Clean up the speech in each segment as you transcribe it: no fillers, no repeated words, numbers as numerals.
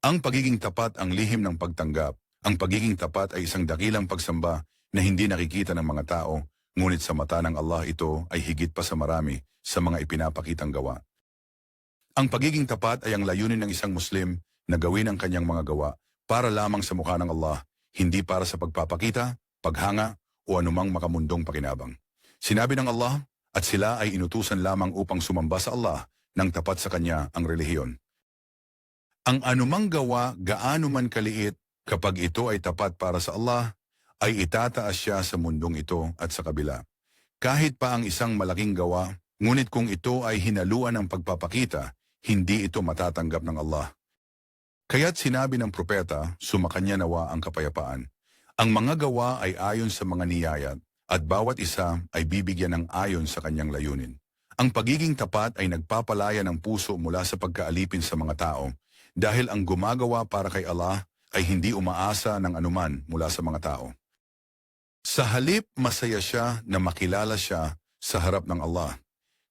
Ang pagiging tapat ang lihim ng pagtanggap. Ang pagiging tapat ay isang dakilang pagsamba na hindi nakikita ng mga tao, ngunit sa mata ng Allah ito ay higit pa sa marami sa mga ipinapakitang gawa. Ang pagiging tapat ay ang layunin ng isang Muslim na gawin ang kanyang mga gawa para lamang sa mukha ng Allah, hindi para sa pagpapakita, paghanga o anumang makamundong pakinabang. Sinabi ng Allah, at sila ay inutusan lamang upang sumamba sa Allah nang tapat sa Kanya ang relihiyon. Ang anumang gawa, gaano man kaliit, kapag ito ay tapat para sa Allah, ay itataas siya sa mundong ito at sa kabila. Kahit pa ang isang malaking gawa, ngunit kung ito ay hinaluan ng pagpapakita, hindi ito matatanggap ng Allah. Kaya't sinabi ng propeta, sumakanya nawa ang kapayapaan. Ang mga gawa ay ayon sa mga niyayat, at bawat isa ay bibigyan ng ayon sa kanyang layunin. Ang pagiging tapat ay nagpapalaya ng puso mula sa pagkaalipin sa mga tao, dahil ang gumagawa para kay Allah ay hindi umaasa ng anuman mula sa mga tao. Sa halip, masaya siya na makilala siya sa harap ng Allah,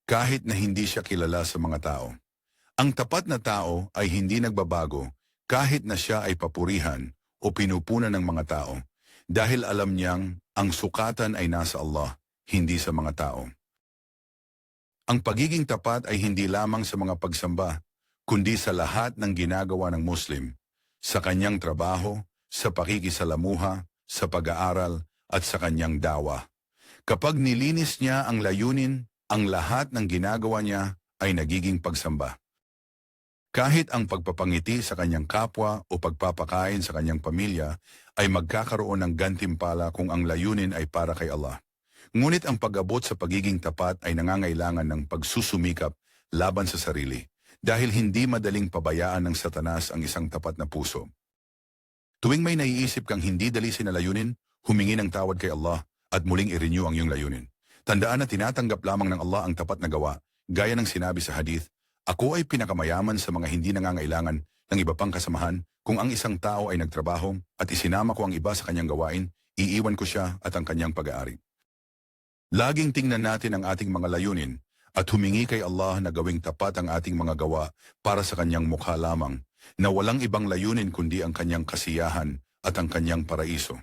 kahit na hindi siya kilala sa mga tao. Ang tapat na tao ay hindi nagbabago kahit na siya ay papurihan o pinupunan ng mga tao, dahil alam niyang ang sukatan ay nasa Allah, hindi sa mga tao. Ang pagiging tapat ay hindi lamang sa mga pagsamba, kundi sa lahat ng ginagawa ng Muslim, sa kanyang trabaho, sa pakikisalamuha, sa pag-aaral, at sa kanyang dawa. Kapag nilinis niya ang layunin, ang lahat ng ginagawa niya ay nagiging pagsamba. Kahit ang pagpapangiti sa kanyang kapwa o pagpapakain sa kanyang pamilya ay magkakaroon ng gantimpala kung ang layunin ay para kay Allah. Ngunit ang pag-abot sa pagiging tapat ay nangangailangan ng pagsusumikap laban sa sarili, dahil hindi madaling pabayaan ng Satanas ang isang tapat na puso. Tuwing may naiisip kang hindi dalisin na layunin, humingi ng tawad kay Allah at muling i-renew ang iyong layunin. Tandaan na tinatanggap lamang ng Allah ang tapat na gawa, gaya ng sinabi sa hadith, "Ako ay pinakamayaman sa mga hindi nangangailangan ng iba pang kasamahan. Kung ang isang tao ay nagtrabaho at isinama ko ang iba sa kanyang gawain, iiwan ko siya at ang kanyang pag-aari." Laging tingnan natin ang ating mga layunin at humingi kay Allah na gawing tapat ang ating mga gawa para sa kanyang mukha lamang, na walang ibang layunin kundi ang kanyang kasiyahan at ang kanyang paraiso.